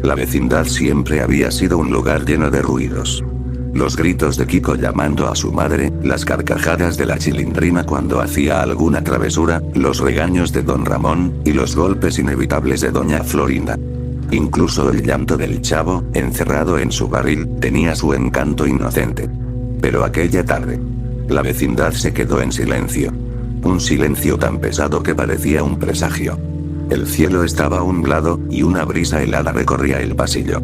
La vecindad siempre había sido un lugar lleno de ruidos. Los gritos de Kiko llamando a su madre, las carcajadas de la Chilindrina cuando hacía alguna travesura, los regaños de don Ramón, y los golpes inevitables de doña Florinda. Incluso el llanto del chavo, encerrado en su barril, tenía su encanto inocente. Pero aquella tarde, la vecindad se quedó en silencio. Un silencio tan pesado que parecía un presagio. El cielo estaba nublado, y una brisa helada recorría el pasillo.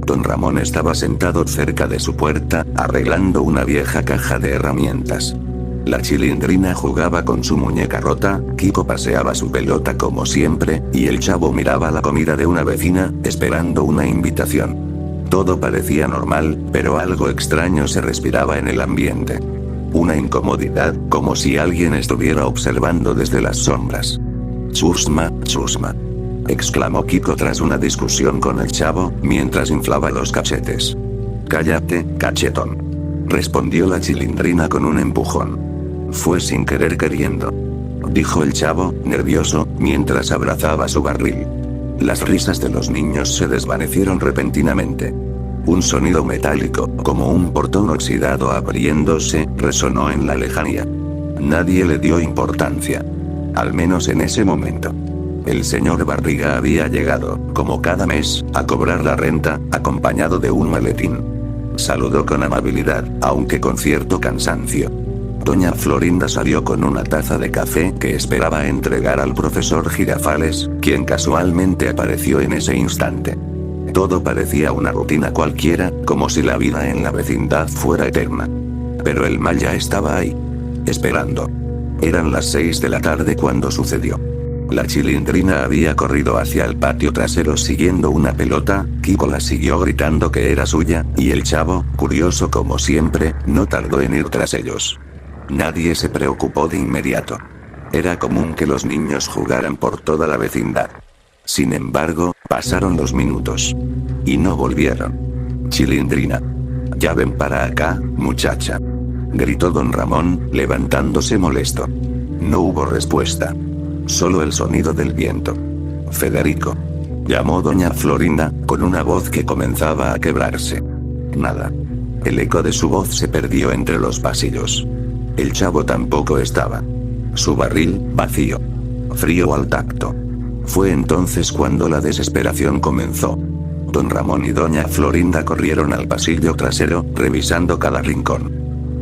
Don Ramón estaba sentado cerca de su puerta, arreglando una vieja caja de herramientas. La Chilindrina jugaba con su muñeca rota, Kiko paseaba su pelota como siempre, y el chavo miraba la comida de una vecina, esperando una invitación. Todo parecía normal, pero algo extraño se respiraba en el ambiente. Una incomodidad, como si alguien estuviera observando desde las sombras. «Chusma, chusma», exclamó Kiko tras una discusión con el chavo, mientras inflaba los cachetes. «Cállate, cachetón», respondió la Chilindrina con un empujón. «Fue sin querer queriendo», dijo el chavo, nervioso, mientras abrazaba su barril. Las risas de los niños se desvanecieron repentinamente. Un sonido metálico, como un portón oxidado abriéndose, resonó en la lejanía. Nadie le dio importancia. Al menos en ese momento. El señor Barriga había llegado, como cada mes, a cobrar la renta, acompañado de un maletín. Saludó con amabilidad, aunque con cierto cansancio. Doña Florinda salió con una taza de café que esperaba entregar al profesor Girafales, quien casualmente apareció en ese instante. Todo parecía una rutina cualquiera, como si la vida en la vecindad fuera eterna. Pero el mal ya estaba ahí. Esperando. Eran las 6 de la tarde cuando sucedió. La Chilindrina había corrido hacia el patio trasero siguiendo una pelota, Kiko la siguió gritando que era suya, y el chavo, curioso como siempre, no tardó en ir tras ellos. Nadie se preocupó de inmediato. Era común que los niños jugaran por toda la vecindad. Sin embargo, pasaron los minutos. Y no volvieron. «Chilindrina. Ya ven para acá, muchacha», gritó don Ramón, levantándose molesto. No hubo respuesta. Solo el sonido del viento. «Federico», llamó doña Florinda, con una voz que comenzaba a quebrarse. Nada. El eco de su voz se perdió entre los pasillos. El chavo tampoco estaba. Su barril, vacío. Frío al tacto. Fue entonces cuando la desesperación comenzó. Don Ramón y doña Florinda corrieron al pasillo trasero, revisando cada rincón.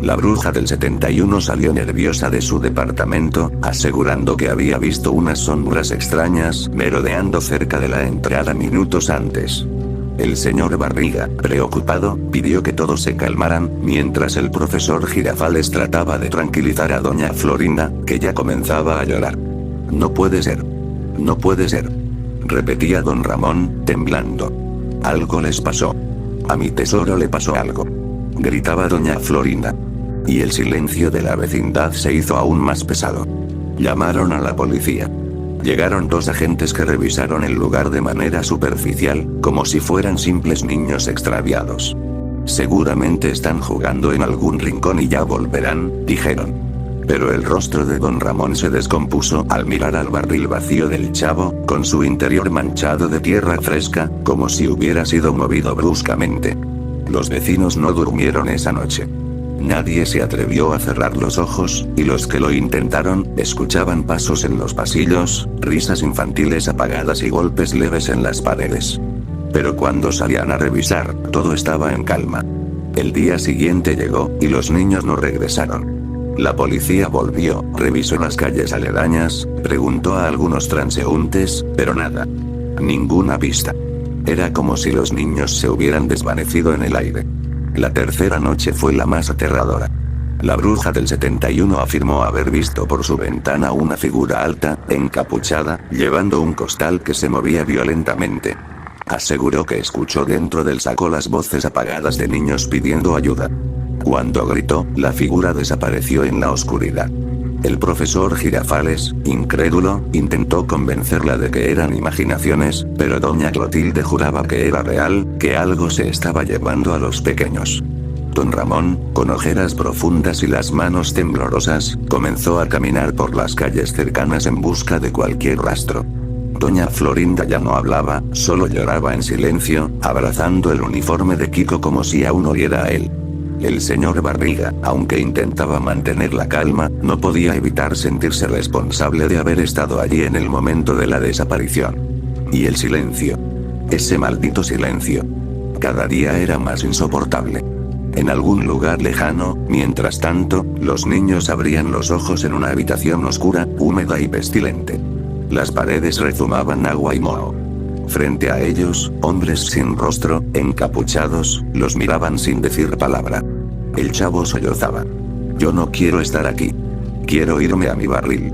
La bruja del 71 salió nerviosa de su departamento, asegurando que había visto unas sombras extrañas merodeando cerca de la entrada minutos antes. El señor Barriga, preocupado, pidió que todos se calmaran, mientras el profesor Girafales trataba de tranquilizar a doña Florinda, que ya comenzaba a llorar. «No puede ser. No puede ser», repetía don Ramón, temblando. «Algo les pasó. A mi tesoro le pasó algo», gritaba doña Florinda. Y el silencio de la vecindad se hizo aún más pesado. Llamaron a la policía. Llegaron 2 agentes que revisaron el lugar de manera superficial, como si fueran simples niños extraviados. «Seguramente están jugando en algún rincón y ya volverán», dijeron. Pero el rostro de don Ramón se descompuso al mirar al barril vacío del chavo, con su interior manchado de tierra fresca, como si hubiera sido movido bruscamente. Los vecinos no durmieron esa noche. Nadie se atrevió a cerrar los ojos, y los que lo intentaron, escuchaban pasos en los pasillos, risas infantiles apagadas y golpes leves en las paredes. Pero cuando salían a revisar, todo estaba en calma. El día siguiente llegó, y los niños no regresaron. La policía volvió, revisó las calles aledañas, preguntó a algunos transeúntes, pero nada. Ninguna pista. Era como si los niños se hubieran desvanecido en el aire. La tercera noche fue la más aterradora. La bruja del 71 afirmó haber visto por su ventana una figura alta, encapuchada, llevando un costal que se movía violentamente. Aseguró que escuchó dentro del saco las voces apagadas de niños pidiendo ayuda. Cuando gritó, la figura desapareció en la oscuridad. El profesor Girafales, incrédulo, intentó convencerla de que eran imaginaciones, pero doña Clotilde juraba que era real, que algo se estaba llevando a los pequeños. Don Ramón, con ojeras profundas y las manos temblorosas, comenzó a caminar por las calles cercanas en busca de cualquier rastro. Doña Florinda ya no hablaba, solo lloraba en silencio, abrazando el uniforme de Kiko como si aún oliera a él. El señor Barriga, aunque intentaba mantener la calma, no podía evitar sentirse responsable de haber estado allí en el momento de la desaparición. Y el silencio. Ese maldito silencio. Cada día era más insoportable. En algún lugar lejano, mientras tanto, los niños abrían los ojos en una habitación oscura, húmeda y pestilente. Las paredes rezumaban agua y moho. Frente a ellos, hombres sin rostro, encapuchados, los miraban sin decir palabra. El chavo sollozaba. Yo no quiero estar aquí. Quiero irme a mi barril.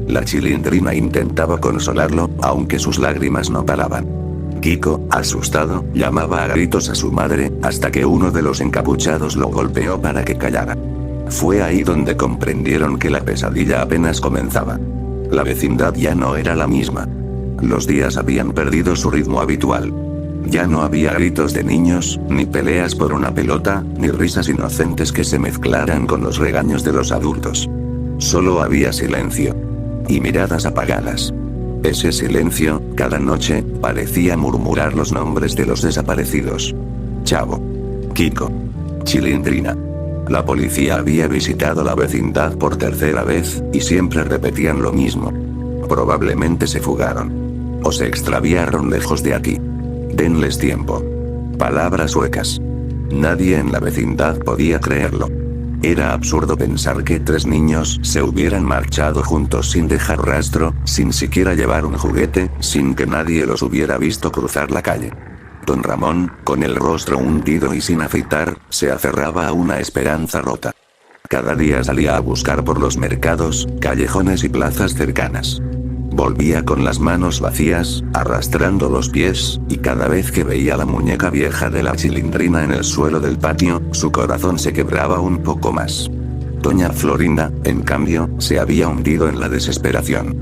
La Chilindrina intentaba consolarlo, aunque sus lágrimas no paraban. Kiko, asustado, llamaba a gritos a su madre, hasta que uno de los encapuchados lo golpeó para que callara. Fue ahí donde comprendieron que la pesadilla apenas comenzaba. La vecindad ya no era la misma. Los días habían perdido su ritmo habitual. Ya no había gritos de niños, ni peleas por una pelota, ni risas inocentes que se mezclaran con los regaños de los adultos. Solo había silencio. Y miradas apagadas. Ese silencio, cada noche, parecía murmurar los nombres de los desaparecidos. Chavo. Kiko. Chilindrina. La policía había visitado la vecindad por tercera vez, y siempre repetían lo mismo. Probablemente se fugaron. O se extraviaron lejos de aquí. Denles tiempo. Palabras huecas. Nadie en la vecindad podía creerlo. Era absurdo pensar que 3 niños se hubieran marchado juntos sin dejar rastro, sin siquiera llevar un juguete, sin que nadie los hubiera visto cruzar la calle. Don Ramón, con el rostro hundido y sin afeitar, se aferraba a una esperanza rota. Cada día salía a buscar por los mercados, callejones y plazas cercanas. Volvía con las manos vacías, arrastrando los pies, y cada vez que veía la muñeca vieja de la Chilindrina en el suelo del patio, su corazón se quebraba un poco más. Doña Florinda, en cambio, se había hundido en la desesperación.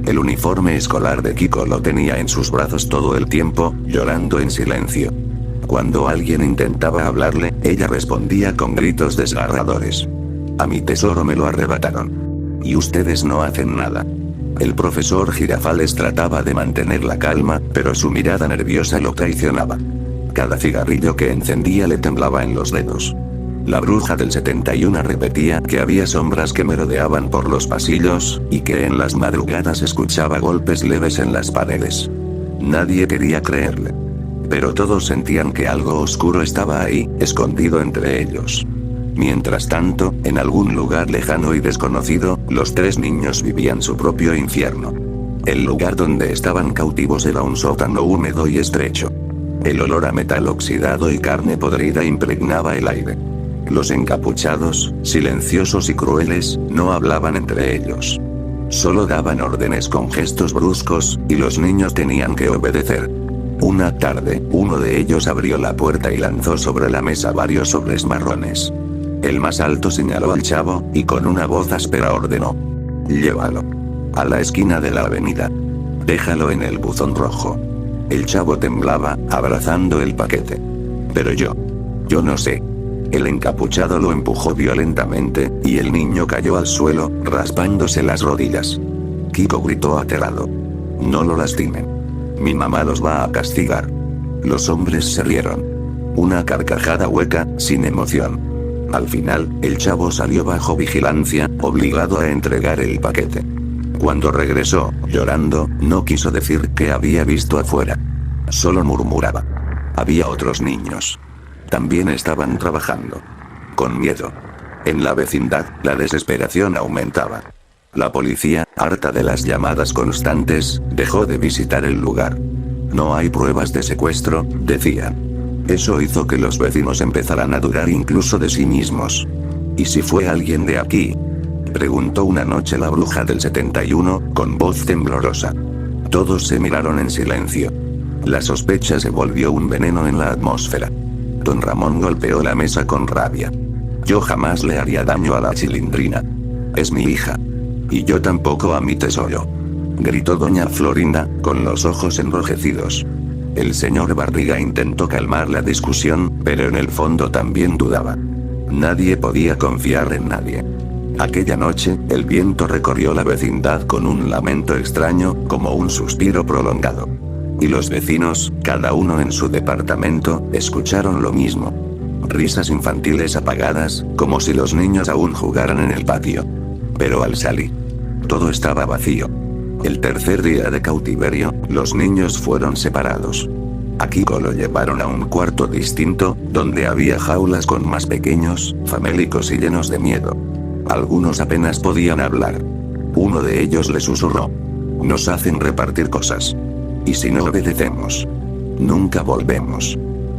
El uniforme escolar de Kiko lo tenía en sus brazos todo el tiempo, llorando en silencio. Cuando alguien intentaba hablarle, ella respondía con gritos desgarradores. A mi tesoro me lo arrebataron. Y ustedes no hacen nada. El profesor Girafales trataba de mantener la calma, pero su mirada nerviosa lo traicionaba. Cada cigarrillo que encendía le temblaba en los dedos. La bruja del 71 repetía que había sombras que merodeaban por los pasillos, y que en las madrugadas escuchaba golpes leves en las paredes. Nadie quería creerle. Pero todos sentían que algo oscuro estaba ahí, escondido entre ellos. Mientras tanto, en algún lugar lejano y desconocido, los 3 niños vivían su propio infierno. El lugar donde estaban cautivos era un sótano húmedo y estrecho. El olor a metal oxidado y carne podrida impregnaba el aire. Los encapuchados, silenciosos y crueles, no hablaban entre ellos. Solo daban órdenes con gestos bruscos, y los niños tenían que obedecer. Una tarde, uno de ellos abrió la puerta y lanzó sobre la mesa varios sobres marrones. El más alto señaló al chavo, y con una voz áspera ordenó. Llévalo. A la esquina de la avenida. Déjalo en el buzón rojo. El chavo temblaba, abrazando el paquete. Pero yo no sé. El encapuchado lo empujó violentamente, y el niño cayó al suelo, raspándose las rodillas. Kiko gritó aterrado. No lo lastimen. Mi mamá los va a castigar. Los hombres se rieron. Una carcajada hueca, sin emoción. Al final, el chavo salió bajo vigilancia, obligado a entregar el paquete. Cuando regresó, llorando, no quiso decir qué había visto afuera. Solo murmuraba. Había otros niños. También estaban trabajando. Con miedo. En la vecindad, la desesperación aumentaba. La policía, harta de las llamadas constantes, dejó de visitar el lugar. No hay pruebas de secuestro, decían. Eso hizo que los vecinos empezaran a dudar incluso de sí mismos. ¿Y si fue alguien de aquí? Preguntó una noche la bruja del 71, con voz temblorosa. Todos se miraron en silencio. La sospecha se volvió un veneno en la atmósfera. Don Ramón golpeó la mesa con rabia. Yo jamás le haría daño a la Chilindrina. Es mi hija. Y yo tampoco a mi tesoro. Gritó doña Florinda, con los ojos enrojecidos. El señor Barriga intentó calmar la discusión, pero en el fondo también dudaba. Nadie podía confiar en nadie. Aquella noche, el viento recorrió la vecindad con un lamento extraño, como un suspiro prolongado. Y los vecinos, cada uno en su departamento, escucharon lo mismo. Risas infantiles apagadas, como si los niños aún jugaran en el patio. Pero al salir, todo estaba vacío. El tercer día de cautiverio, los niños fueron separados. A Kiko lo llevaron a un cuarto distinto, donde había jaulas con más pequeños, famélicos y llenos de miedo. Algunos apenas podían hablar. Uno de ellos le susurró: "Nos hacen repartir cosas. Y si no obedecemos, nunca volvemos".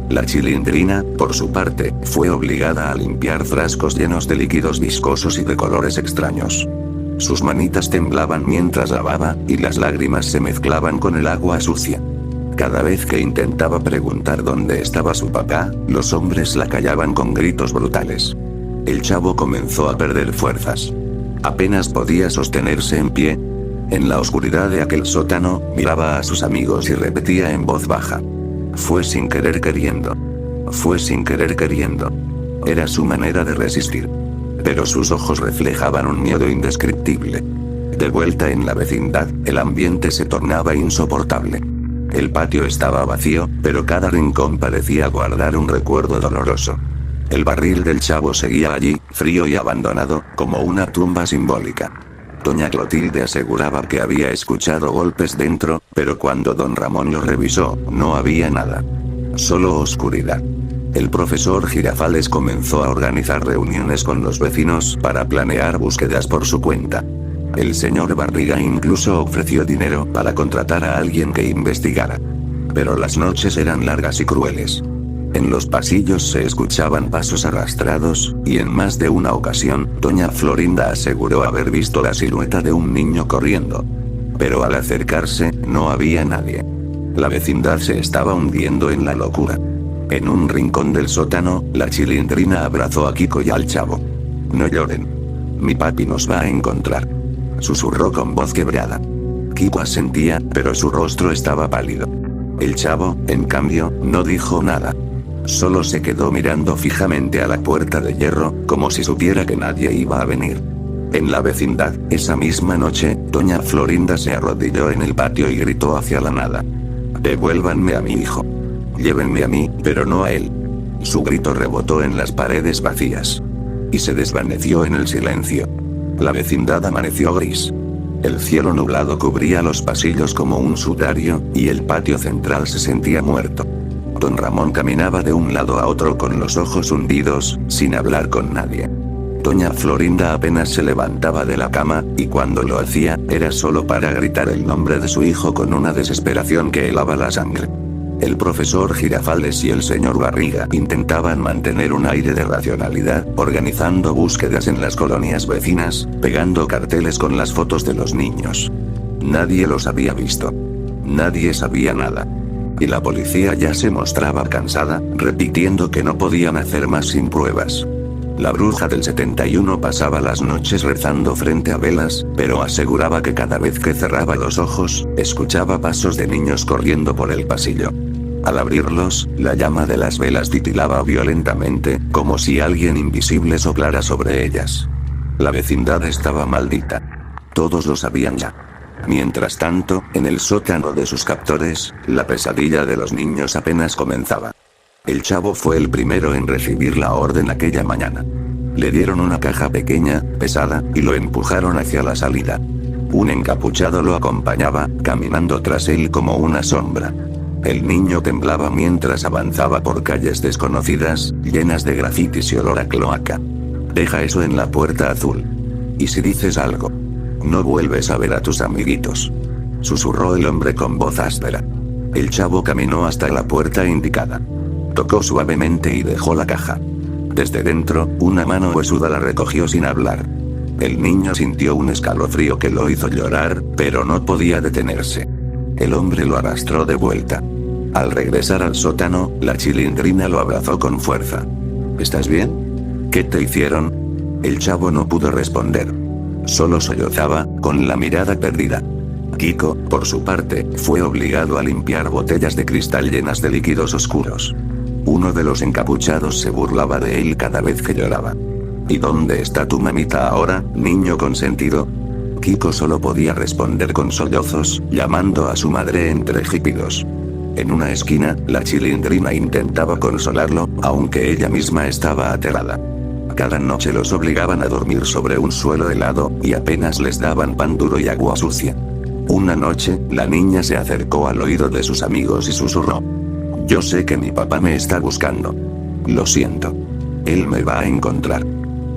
La Chilindrina, por su parte, fue obligada a limpiar frascos llenos de líquidos viscosos y de colores extraños. Sus manitas temblaban mientras lavaba, y las lágrimas se mezclaban con el agua sucia. Cada vez que intentaba preguntar dónde estaba su papá, los hombres la callaban con gritos brutales. El chavo comenzó a perder fuerzas. Apenas podía sostenerse en pie. En la oscuridad de aquel sótano, miraba a sus amigos y repetía en voz baja: "Fue sin querer queriendo. Fue sin querer queriendo". Era su manera de resistir. Pero sus ojos reflejaban un miedo indescriptible. De vuelta en la vecindad, el ambiente se tornaba insoportable. El patio estaba vacío, pero cada rincón parecía guardar un recuerdo doloroso. El barril del chavo seguía allí, frío y abandonado, como una tumba simbólica. Doña Clotilde aseguraba que había escuchado golpes dentro, pero cuando don Ramón lo revisó, no había nada. Solo oscuridad. El profesor Girafales comenzó a organizar reuniones con los vecinos para planear búsquedas por su cuenta. El señor Barriga incluso ofreció dinero para contratar a alguien que investigara. Pero las noches eran largas y crueles. En los pasillos se escuchaban pasos arrastrados, y en más de una ocasión, doña Florinda aseguró haber visto la silueta de un niño corriendo. Pero al acercarse, no había nadie. La vecindad se estaba hundiendo en la locura. En un rincón del sótano, la Chilindrina abrazó a Kiko y al chavo. "No lloren. Mi papi nos va a encontrar", susurró con voz quebrada. Kiko asentía, pero su rostro estaba pálido. El chavo, en cambio, no dijo nada. Solo se quedó mirando fijamente a la puerta de hierro, como si supiera que nadie iba a venir. En la vecindad, esa misma noche, doña Florinda se arrodilló en el patio y gritó hacia la nada: "Devuélvanme a mi hijo. Llévenme a mí, pero no a él". Su grito rebotó en las paredes vacías. Y se desvaneció en el silencio. La vecindad amaneció gris. El cielo nublado cubría los pasillos como un sudario, y el patio central se sentía muerto. Don Ramón caminaba de un lado a otro con los ojos hundidos, sin hablar con nadie. Doña Florinda apenas se levantaba de la cama, y cuando lo hacía, era solo para gritar el nombre de su hijo con una desesperación que helaba la sangre. El profesor Girafales y el señor Barriga intentaban mantener un aire de racionalidad, organizando búsquedas en las colonias vecinas, pegando carteles con las fotos de los niños. Nadie los había visto. Nadie sabía nada. Y la policía ya se mostraba cansada, repitiendo que no podían hacer más sin pruebas. La bruja del 71 pasaba las noches rezando frente a velas, pero aseguraba que cada vez que cerraba los ojos, escuchaba pasos de niños corriendo por el pasillo. Al abrirlos, la llama de las velas titilaba violentamente, como si alguien invisible soplara sobre ellas. La vecindad estaba maldita. Todos lo sabían ya. Mientras tanto, en el sótano de sus captores, la pesadilla de los niños apenas comenzaba. El chavo fue el primero en recibir la orden aquella mañana. Le dieron una caja pequeña, pesada, y lo empujaron hacia la salida. Un encapuchado lo acompañaba, caminando tras él como una sombra. El niño temblaba mientras avanzaba por calles desconocidas, llenas de grafitis y olor a cloaca. "Deja eso en la puerta azul. Y si dices algo, no vuelves a ver a tus amiguitos", susurró el hombre con voz áspera. El chavo caminó hasta la puerta indicada. Tocó suavemente y dejó la caja. Desde dentro, una mano huesuda la recogió sin hablar. El niño sintió un escalofrío que lo hizo llorar, pero no podía detenerse. El hombre lo arrastró de vuelta. Al regresar al sótano, la Chilindrina lo abrazó con fuerza. "¿Estás bien? ¿Qué te hicieron?". El chavo no pudo responder. Solo sollozaba, con la mirada perdida. Kiko, por su parte, fue obligado a limpiar botellas de cristal llenas de líquidos oscuros. Uno de los encapuchados se burlaba de él cada vez que lloraba. ¿Y dónde está tu mamita ahora, niño consentido? Kiko solo podía responder con sollozos, llamando a su madre entre gemidos. En una esquina, la Chilindrina intentaba consolarlo, aunque ella misma estaba aterrada. Cada noche los obligaban a dormir sobre un suelo helado, y apenas les daban pan duro y agua sucia. Una noche, la niña se acercó al oído de sus amigos y susurró: «Yo sé que mi papá me está buscando. Lo siento. Él me va a encontrar».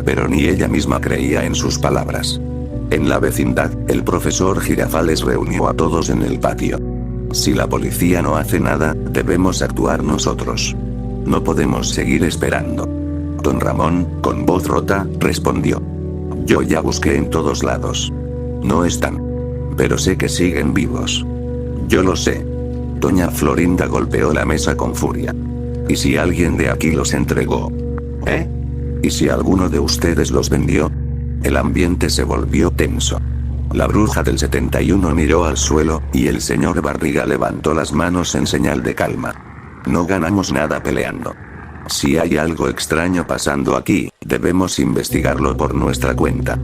Pero ni ella misma creía en sus palabras. En la vecindad, el profesor Girafales reunió a todos en el patio. «Si la policía no hace nada, debemos actuar nosotros. No podemos seguir esperando». Don Ramón, con voz rota, respondió: «Yo ya busqué en todos lados. No están. Pero sé que siguen vivos». «Yo lo sé». Doña Florinda golpeó la mesa con furia. «¿Y si alguien de aquí los entregó? ¿Eh? ¿Y si alguno de ustedes los vendió?». El ambiente se volvió tenso. La bruja del 71 miró al suelo, y el señor Barriga levantó las manos en señal de calma. «No ganamos nada peleando. Si hay algo extraño pasando aquí, debemos investigarlo por nuestra cuenta».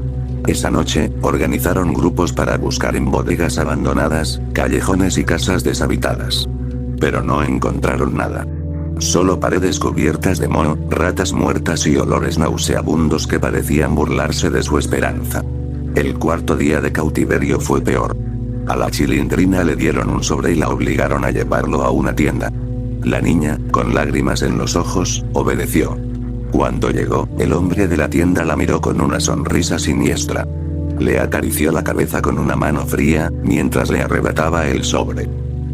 Esa noche, organizaron grupos para buscar en bodegas abandonadas, callejones y casas deshabitadas. Pero no encontraron nada. Solo paredes cubiertas de moho, ratas muertas y olores nauseabundos que parecían burlarse de su esperanza. El cuarto día de cautiverio fue peor. A la Chilindrina le dieron un sobre y la obligaron a llevarlo a una tienda. La niña, con lágrimas en los ojos, obedeció. Cuando llegó, el hombre de la tienda la miró con una sonrisa siniestra. Le acarició la cabeza con una mano fría, mientras le arrebataba el sobre.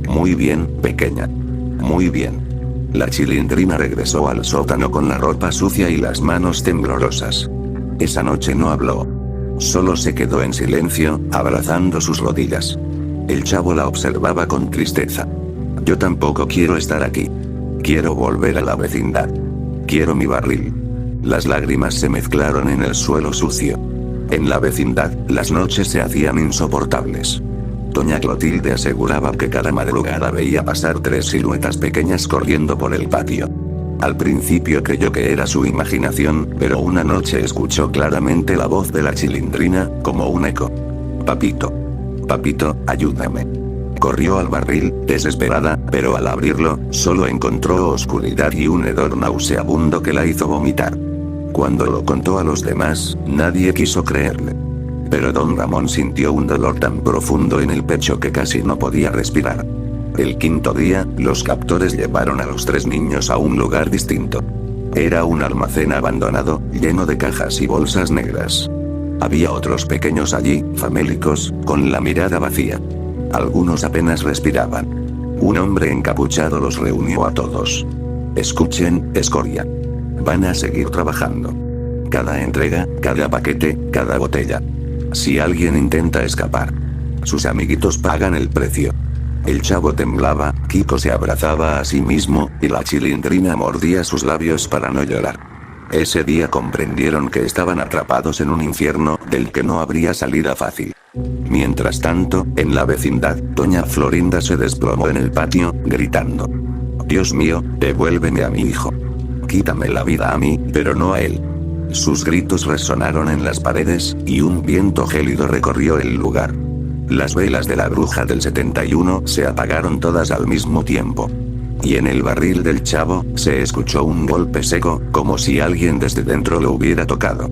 «Muy bien, pequeña. Muy bien». La Chilindrina regresó al sótano con la ropa sucia y las manos temblorosas. Esa noche no habló. Solo se quedó en silencio, abrazando sus rodillas. El chavo la observaba con tristeza. «Yo tampoco quiero estar aquí. Quiero volver a la vecindad. Quiero mi barril». Las lágrimas se mezclaron en el suelo sucio. En la vecindad, las noches se hacían insoportables. Doña Clotilde aseguraba que cada madrugada veía pasar 3 siluetas pequeñas corriendo por el patio. Al principio creyó que era su imaginación, pero una noche escuchó claramente la voz de la Chilindrina, como un eco. «Papito. Papito, ayúdame». Corrió al barril, desesperada, pero al abrirlo, solo encontró oscuridad y un hedor nauseabundo que la hizo vomitar. Cuando lo contó a los demás, nadie quiso creerle. Pero don Ramón sintió un dolor tan profundo en el pecho que casi no podía respirar. El quinto día, los captores llevaron a los 3 niños a un lugar distinto. Era un almacén abandonado, lleno de cajas y bolsas negras. Había otros pequeños allí, famélicos, con la mirada vacía. Algunos apenas respiraban. Un hombre encapuchado los reunió a todos. «Escuchen, escoria. Van a seguir trabajando. Cada entrega, cada paquete, cada botella. Si alguien intenta escapar, sus amiguitos pagan el precio». El chavo temblaba, Kiko se abrazaba a sí mismo, y la Chilindrina mordía sus labios para no llorar. Ese día comprendieron que estaban atrapados en un infierno, del que no habría salida fácil. Mientras tanto, en la vecindad, doña Florinda se desplomó en el patio, gritando: «Dios mío, devuélveme a mi hijo. Quítame la vida a mí, pero no a él». Sus gritos resonaron en las paredes, y un viento gélido recorrió el lugar. Las velas de la bruja del 71 se apagaron todas al mismo tiempo. Y en el barril del chavo, se escuchó un golpe seco, como si alguien desde dentro lo hubiera tocado.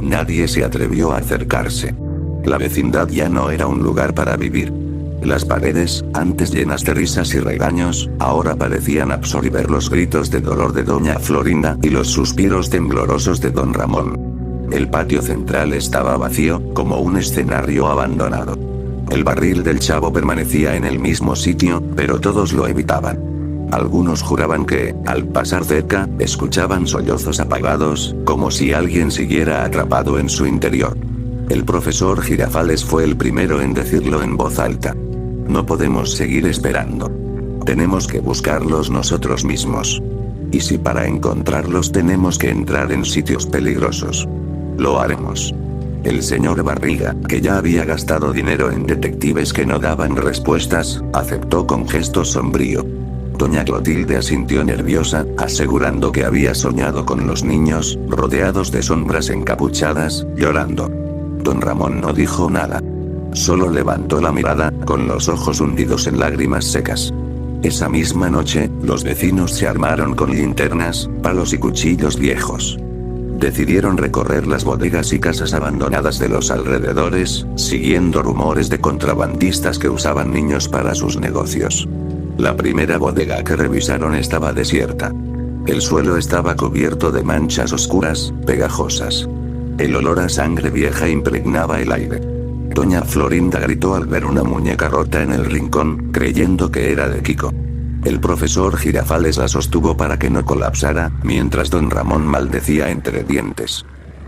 Nadie se atrevió a acercarse. La vecindad ya no era un lugar para vivir. Las paredes, antes llenas de risas y regaños, ahora parecían absorber los gritos de dolor de doña Florinda y los suspiros temblorosos de don Ramón. El patio central estaba vacío, como un escenario abandonado. El barril del chavo permanecía en el mismo sitio, pero todos lo evitaban. Algunos juraban que, al pasar cerca, escuchaban sollozos apagados, como si alguien siguiera atrapado en su interior. El profesor Girafales fue el primero en decirlo en voz alta. «No podemos seguir esperando. Tenemos que buscarlos nosotros mismos. Y si para encontrarlos tenemos que entrar en sitios peligrosos, lo haremos». El señor Barriga, que ya había gastado dinero en detectives que no daban respuestas, aceptó con gesto sombrío. Doña Clotilde asintió nerviosa, asegurando que había soñado con los niños, rodeados de sombras encapuchadas, llorando. Don Ramón no dijo nada. Solo levantó la mirada, con los ojos hundidos en lágrimas secas. Esa misma noche, los vecinos se armaron con linternas, palos y cuchillos viejos. Decidieron recorrer las bodegas y casas abandonadas de los alrededores, siguiendo rumores de contrabandistas que usaban niños para sus negocios. La primera bodega que revisaron estaba desierta. El suelo estaba cubierto de manchas oscuras, pegajosas. El olor a sangre vieja impregnaba el aire. Doña Florinda gritó al ver una muñeca rota en el rincón, creyendo que era de Kiko. El profesor Girafales la sostuvo para que no colapsara, mientras don Ramón maldecía entre dientes.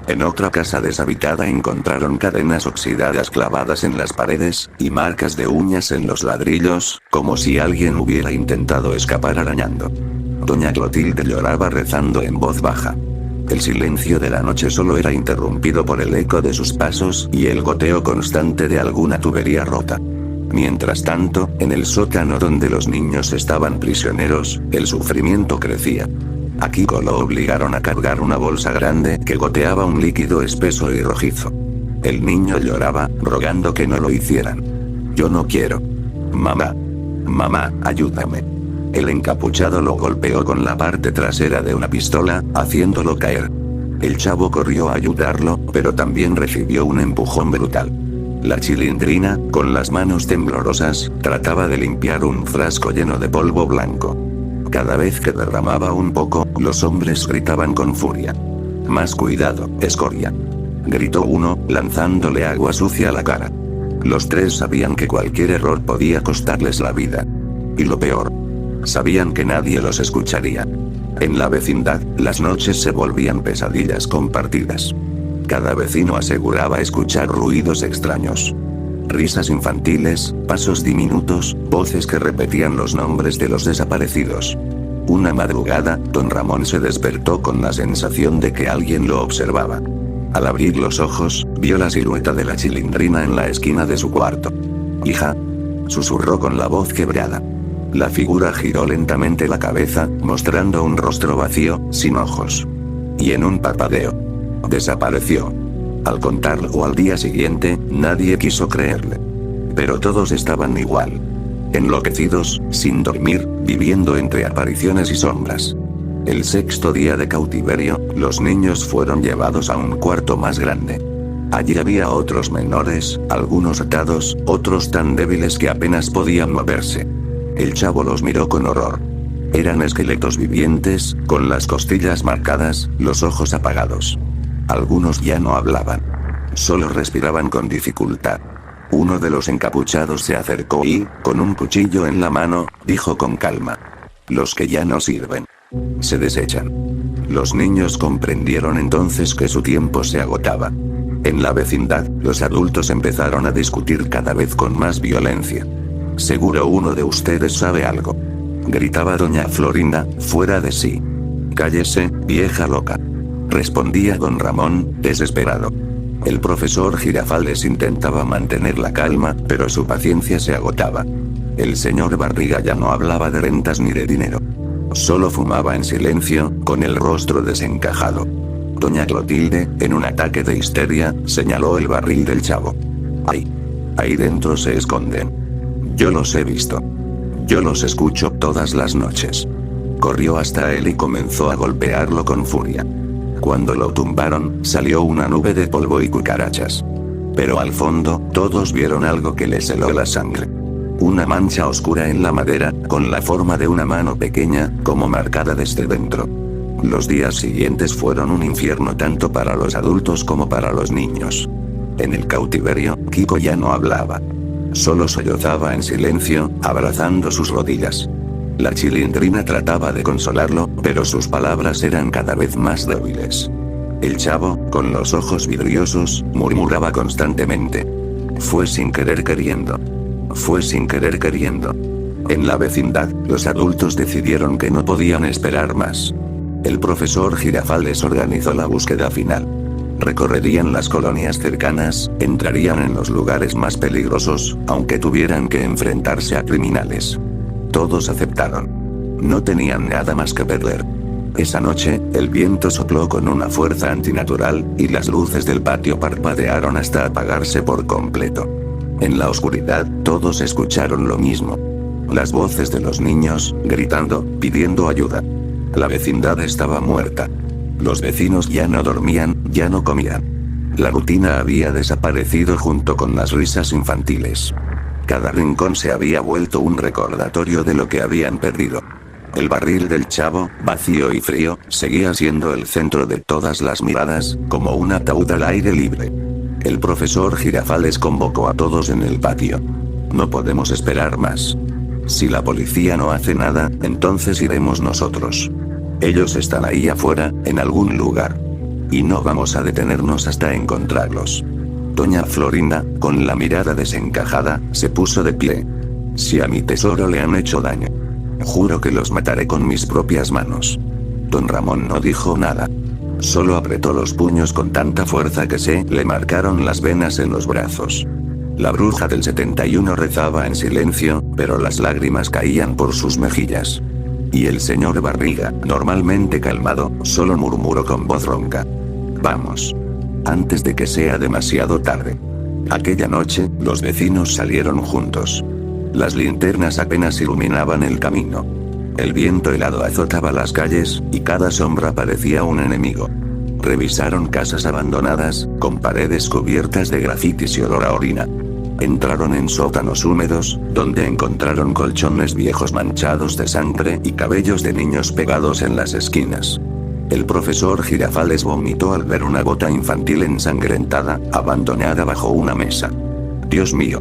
En otra casa deshabitada encontraron cadenas oxidadas clavadas en las paredes, y marcas de uñas en los ladrillos, como si alguien hubiera intentado escapar arañando. Doña Clotilde lloraba rezando en voz baja. El silencio de la noche solo era interrumpido por el eco de sus pasos y el goteo constante de alguna tubería rota. Mientras tanto, en el sótano donde los niños estaban prisioneros, el sufrimiento crecía. A Kiko lo obligaron a cargar una bolsa grande que goteaba un líquido espeso y rojizo. El niño lloraba, rogando que no lo hicieran. Yo no quiero. Mamá. Mamá, ayúdame. El encapuchado lo golpeó con la parte trasera de una pistola, haciéndolo caer. El chavo corrió a ayudarlo, pero también recibió un empujón brutal. La Chilindrina, con las manos temblorosas, trataba de limpiar un frasco lleno de polvo blanco. Cada vez que derramaba un poco, los hombres gritaban con furia. Más cuidado, escoria. Gritó uno, lanzándole agua sucia a la cara. Los tres sabían que cualquier error podía costarles la vida. Y lo peor, sabían que nadie los escucharía. En la vecindad, las noches se volvían pesadillas compartidas. Cada vecino aseguraba escuchar ruidos extraños. Risas infantiles, pasos diminutos, voces que repetían los nombres de los desaparecidos. Una madrugada, don Ramón se despertó con la sensación de que alguien lo observaba. Al abrir los ojos, vio la silueta de la Chilindrina en la esquina de su cuarto. «Hija», susurró con la voz quebrada. La figura giró lentamente la cabeza, mostrando un rostro vacío, sin ojos. Y en un parpadeo, desapareció. Al contarlo al día siguiente, nadie quiso creerle. Pero todos estaban igual. Enloquecidos, sin dormir, viviendo entre apariciones y sombras. El sexto día de cautiverio, los niños fueron llevados a un cuarto más grande. Allí había otros menores, algunos atados, otros tan débiles que apenas podían moverse. El chavo los miró con horror. Eran esqueletos vivientes, con las costillas marcadas, los ojos apagados. Algunos ya no hablaban. Solo respiraban con dificultad. Uno de los encapuchados se acercó y, con un cuchillo en la mano, dijo con calma: «Los que ya no sirven. Se desechan». Los niños comprendieron entonces que su tiempo se agotaba. En la vecindad, los adultos empezaron a discutir cada vez con más violencia. «Seguro uno de ustedes sabe algo», gritaba doña Florinda, fuera de sí. «Cállese, vieja loca», respondía don Ramón, desesperado. El profesor Girafales intentaba mantener la calma, pero su paciencia se agotaba. El señor Barriga ya no hablaba de rentas ni de dinero. Solo fumaba en silencio, con el rostro desencajado. Doña Clotilde, en un ataque de histeria, señaló el barril del chavo. «Ay, ahí dentro se esconden. Yo los he visto. Yo los escucho todas las noches». Corrió hasta él y comenzó a golpearlo con furia. Cuando lo tumbaron, salió una nube de polvo y cucarachas. Pero al fondo, todos vieron algo que les heló la sangre. Una mancha oscura en la madera, con la forma de una mano pequeña, como marcada desde dentro. Los días siguientes fueron un infierno tanto para los adultos como para los niños. En el cautiverio, Kiko ya no hablaba. Solo sollozaba en silencio, abrazando sus rodillas. La Chilindrina trataba de consolarlo, pero sus palabras eran cada vez más débiles. El chavo, con los ojos vidriosos, murmuraba constantemente: «Fue sin querer queriendo. Fue sin querer queriendo». En la vecindad, los adultos decidieron que no podían esperar más. El profesor Girafales organizó la búsqueda final. Recorrerían las colonias cercanas, entrarían en los lugares más peligrosos, aunque tuvieran que enfrentarse a criminales. Todos aceptaron. No tenían nada más que perder. Esa noche, el viento sopló con una fuerza antinatural, y las luces del patio parpadearon hasta apagarse por completo. En la oscuridad, todos escucharon lo mismo. Las voces de los niños, gritando, pidiendo ayuda. La vecindad estaba muerta. Los vecinos ya no dormían, ya no comían. La rutina había desaparecido junto con las risas infantiles. Cada rincón se había vuelto un recordatorio de lo que habían perdido. El barril del Chavo, vacío y frío, seguía siendo el centro de todas las miradas, como un ataúd al aire libre. El profesor Girafales convocó a todos en el patio. No podemos esperar más. Si la policía no hace nada, entonces iremos nosotros. Ellos están ahí afuera, en algún lugar. Y no vamos a detenernos hasta encontrarlos. Doña Florinda, con la mirada desencajada, se puso de pie. Si a mi tesoro le han hecho daño, juro que los mataré con mis propias manos. Don Ramón no dijo nada. Solo apretó los puños con tanta fuerza que se le marcaron las venas en los brazos. La bruja del 71 rezaba en silencio, pero las lágrimas caían por sus mejillas. Y el señor Barriga, normalmente calmado, solo murmuró con voz ronca: vamos. Antes de que sea demasiado tarde. Aquella noche, los vecinos salieron juntos. Las linternas apenas iluminaban el camino. El viento helado azotaba las calles, y cada sombra parecía un enemigo. Revisaron casas abandonadas, con paredes cubiertas de grafitis y olor a orina. Entraron en sótanos húmedos, donde encontraron colchones viejos manchados de sangre y cabellos de niños pegados en las esquinas. El profesor Girafales vomitó al ver una bota infantil ensangrentada, abandonada bajo una mesa. «Dios mío»,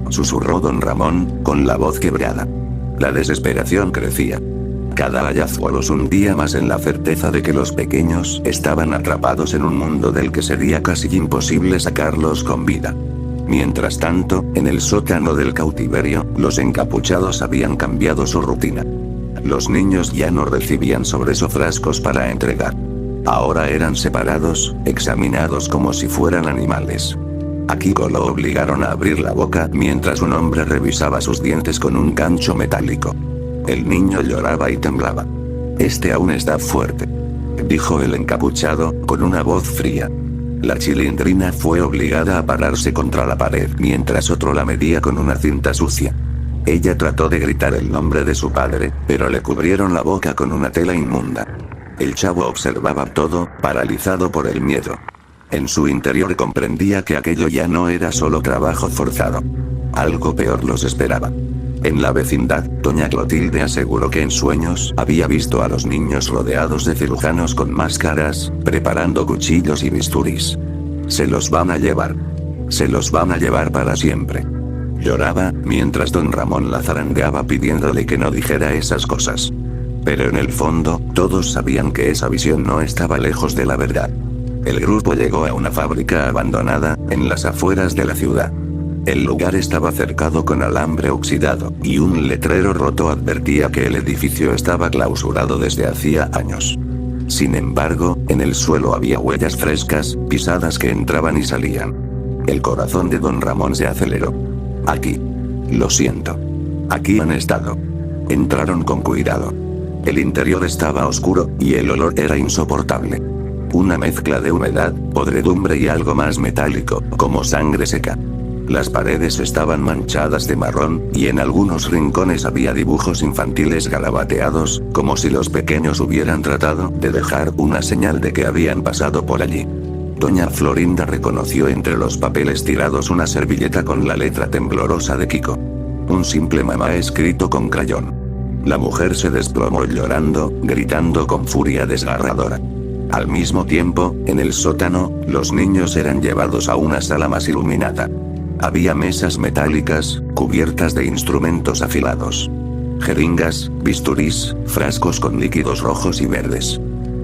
susurró don Ramón, con la voz quebrada. La desesperación crecía. Cada hallazgo los hundía más en la certeza de que los pequeños estaban atrapados en un mundo del que sería casi imposible sacarlos con vida. Mientras tanto, en el sótano del cautiverio, los encapuchados habían cambiado su rutina. Los niños ya no recibían sobres o frascos para entregar. Ahora eran separados, examinados como si fueran animales. A Kiko lo obligaron a abrir la boca mientras un hombre revisaba sus dientes con un gancho metálico. El niño lloraba y temblaba. «Este aún está fuerte», dijo el encapuchado, con una voz fría. La Chilindrina fue obligada a pararse contra la pared mientras otro la medía con una cinta sucia. Ella trató de gritar el nombre de su padre, pero le cubrieron la boca con una tela inmunda. El Chavo observaba todo, paralizado por el miedo. En su interior comprendía que aquello ya no era solo trabajo forzado. Algo peor los esperaba. En la vecindad, doña Clotilde aseguró que en sueños había visto a los niños rodeados de cirujanos con máscaras, preparando cuchillos y bisturís. Se los van a llevar. Se los van a llevar para siempre. Lloraba, mientras don Ramón la zarandeaba pidiéndole que no dijera esas cosas. Pero en el fondo, todos sabían que esa visión no estaba lejos de la verdad. El grupo llegó a una fábrica abandonada, en las afueras de la ciudad. El lugar estaba cercado con alambre oxidado, y un letrero roto advertía que el edificio estaba clausurado desde hacía años. Sin embargo, en el suelo había huellas frescas, pisadas que entraban y salían. El corazón de don Ramón se aceleró. Aquí. Lo siento. Aquí han estado. Entraron con cuidado. El interior estaba oscuro, y el olor era insoportable. Una mezcla de humedad, podredumbre y algo más metálico, como sangre seca. Las paredes estaban manchadas de marrón, y en algunos rincones había dibujos infantiles garabateados, como si los pequeños hubieran tratado de dejar una señal de que habían pasado por allí. Doña Florinda reconoció entre los papeles tirados una servilleta con la letra temblorosa de Kiko. Un simple mamá escrito con crayón. La mujer se desplomó llorando, gritando con furia desgarradora. Al mismo tiempo, en el sótano, los niños eran llevados a una sala más iluminada. Había mesas metálicas, cubiertas de instrumentos afilados. Jeringas, bisturís, frascos con líquidos rojos y verdes.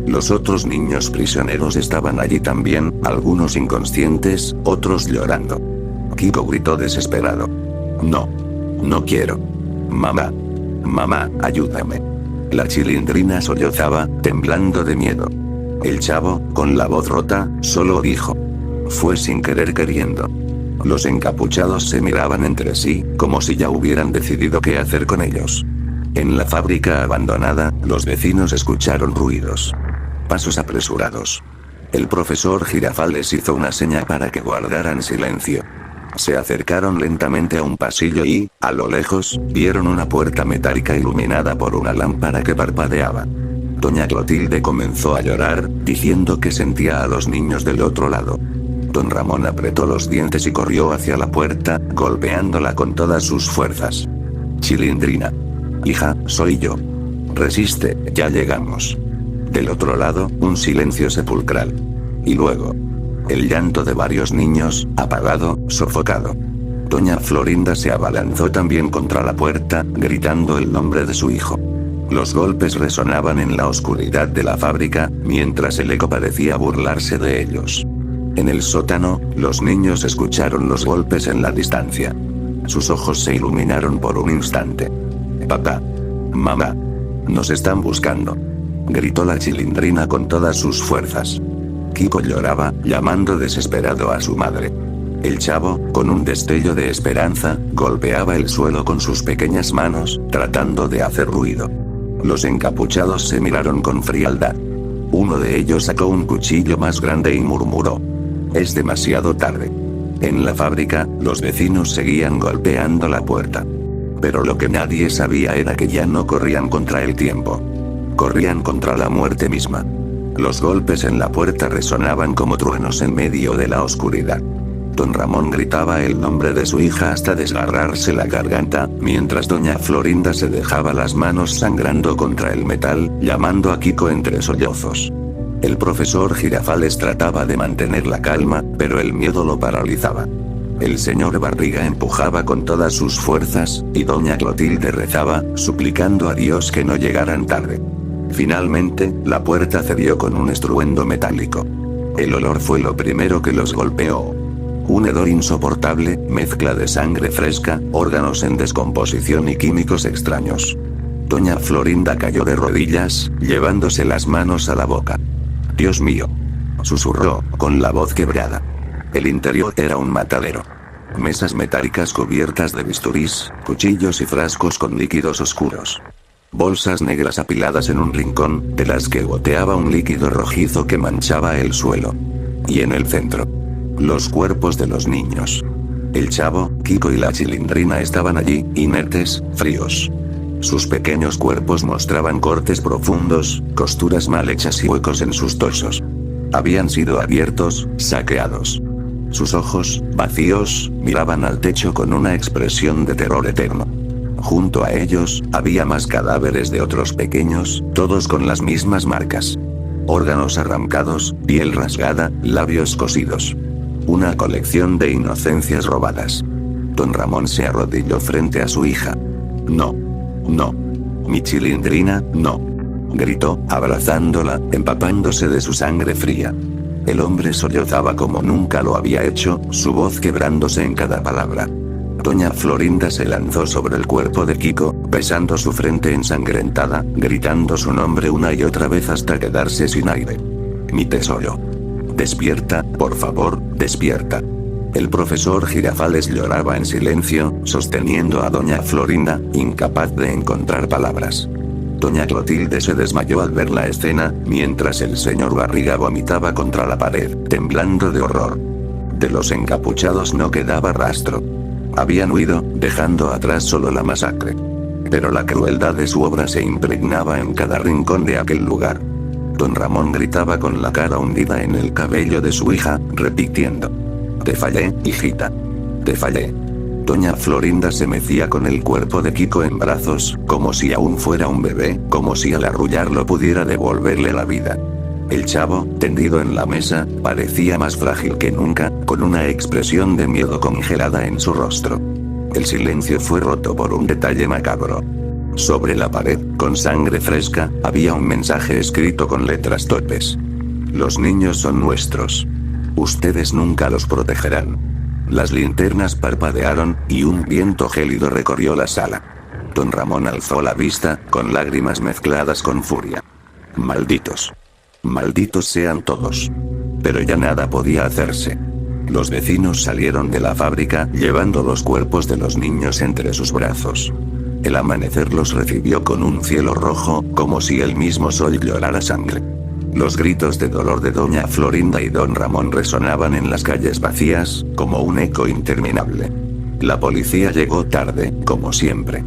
Los otros niños prisioneros estaban allí también, algunos inconscientes, otros llorando. Kiko gritó desesperado. «No. No quiero. Mamá. Mamá, ayúdame». La Chilindrina sollozaba, temblando de miedo. El Chavo, con la voz rota, solo dijo: «Fue sin querer queriendo». Los encapuchados se miraban entre sí, como si ya hubieran decidido qué hacer con ellos. En la fábrica abandonada, los vecinos escucharon ruidos. Pasos apresurados. El profesor Girafales hizo una seña para que guardaran silencio. Se acercaron lentamente a un pasillo y, a lo lejos, vieron una puerta metálica iluminada por una lámpara que parpadeaba. Doña Clotilde comenzó a llorar, diciendo que sentía a los niños del otro lado. Don Ramón apretó los dientes y corrió hacia la puerta, golpeándola con todas sus fuerzas. Chilindrina. Hija, soy yo. Resiste, ya llegamos. Del otro lado, un silencio sepulcral. Y luego, el llanto de varios niños, apagado, sofocado. Doña Florinda se abalanzó también contra la puerta, gritando el nombre de su hijo. Los golpes resonaban en la oscuridad de la fábrica, mientras el eco parecía burlarse de ellos. En el sótano, los niños escucharon los golpes en la distancia. Sus ojos se iluminaron por un instante. Papá. Mamá. Nos están buscando. Gritó la Chilindrina con todas sus fuerzas. Kiko lloraba, llamando desesperado a su madre. El chavo, con un destello de esperanza, golpeaba el suelo con sus pequeñas manos, tratando de hacer ruido. Los encapuchados se miraron con frialdad. Uno de ellos sacó un cuchillo más grande y murmuró: es demasiado tarde. En la fábrica, los vecinos seguían golpeando la puerta. Pero lo que nadie sabía era que ya no corrían contra el tiempo. Corrían contra la muerte misma. Los golpes en la puerta resonaban como truenos en medio de la oscuridad. Don Ramón gritaba el nombre de su hija hasta desgarrarse la garganta, mientras doña Florinda se dejaba las manos sangrando contra el metal, llamando a Kiko entre sollozos. El profesor Girafales trataba de mantener la calma, pero el miedo lo paralizaba. El señor Barriga empujaba con todas sus fuerzas, y doña Clotilde rezaba, suplicando a Dios que no llegaran tarde. Finalmente, la puerta cedió con un estruendo metálico. El olor fue lo primero que los golpeó. Un hedor insoportable, mezcla de sangre fresca, órganos en descomposición y químicos extraños. Doña Florinda cayó de rodillas, llevándose las manos a la boca. Dios mío. Susurró, con la voz quebrada. El interior era un matadero. Mesas metálicas cubiertas de bisturís, cuchillos y frascos con líquidos oscuros. Bolsas negras apiladas en un rincón, de las que goteaba un líquido rojizo que manchaba el suelo. Y en el centro, los cuerpos de los niños. El chavo, Kiko y la Chilindrina estaban allí, inertes, fríos. Sus pequeños cuerpos mostraban cortes profundos, costuras mal hechas y huecos en sus torsos. Habían sido abiertos, saqueados. Sus ojos, vacíos, miraban al techo con una expresión de terror eterno. Junto a ellos, había más cadáveres de otros pequeños, todos con las mismas marcas. Órganos arrancados, piel rasgada, labios cosidos. Una colección de inocencias robadas. Don Ramón se arrodilló frente a su hija. No. No. Mi Chilindrina, no. Gritó, abrazándola, empapándose de su sangre fría. El hombre sollozaba como nunca lo había hecho, su voz quebrándose en cada palabra. Doña Florinda se lanzó sobre el cuerpo de Kiko, besando su frente ensangrentada, gritando su nombre una y otra vez hasta quedarse sin aire. Mi tesoro. Despierta, por favor, despierta. El profesor Girafales lloraba en silencio, sosteniendo a doña Florinda, incapaz de encontrar palabras. Doña Clotilde se desmayó al ver la escena, mientras el señor Barriga vomitaba contra la pared, temblando de horror. De los encapuchados no quedaba rastro. Habían huido, dejando atrás solo la masacre. Pero la crueldad de su obra se impregnaba en cada rincón de aquel lugar. Don Ramón gritaba con la cara hundida en el cabello de su hija, repitiendo: te fallé, hijita. Te fallé. Doña Florinda se mecía con el cuerpo de Kiko en brazos, como si aún fuera un bebé, como si al arrullarlo pudiera devolverle la vida. El chavo, tendido en la mesa, parecía más frágil que nunca, con una expresión de miedo congelada en su rostro. El silencio fue roto por un detalle macabro. Sobre la pared, con sangre fresca, había un mensaje escrito con letras torpes. Los niños son nuestros. Ustedes nunca los protegerán. Las linternas parpadearon, y un viento gélido recorrió la sala. Don Ramón alzó la vista, con lágrimas mezcladas con furia. Malditos. Malditos sean todos. Pero ya nada podía hacerse. Los vecinos salieron de la fábrica, llevando los cuerpos de los niños entre sus brazos. El amanecer los recibió con un cielo rojo, como si el mismo sol llorara sangre. Los gritos de dolor de doña Florinda y don Ramón resonaban en las calles vacías, como un eco interminable. La policía llegó tarde, como siempre.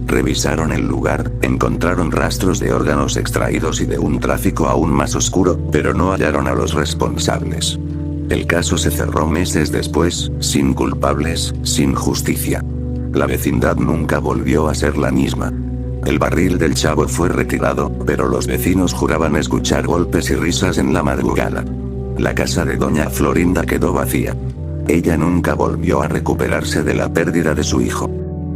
Revisaron el lugar, encontraron rastros de órganos extraídos y de un tráfico aún más oscuro, pero no hallaron a los responsables. El caso se cerró meses después, sin culpables, sin justicia. La vecindad nunca volvió a ser la misma. El barril del chavo fue retirado, pero los vecinos juraban escuchar golpes y risas en la madrugada. La casa de doña Florinda quedó vacía. Ella nunca volvió a recuperarse de la pérdida de su hijo.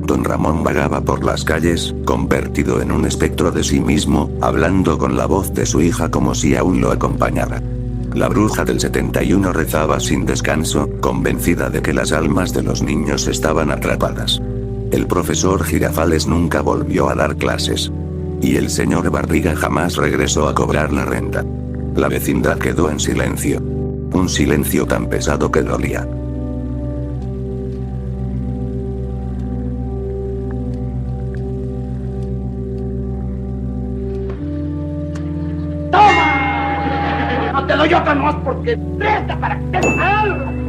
Don Ramón vagaba por las calles, convertido en un espectro de sí mismo, hablando con la voz de su hija como si aún lo acompañara. La bruja del 71 rezaba sin descanso, convencida de que las almas de los niños estaban atrapadas. El profesor Girafales nunca volvió a dar clases. Y el señor Barriga jamás regresó a cobrar la renta. La vecindad quedó en silencio. Un silencio tan pesado que dolía. ¡Toma! No te doy otra más porque presta para que te salga.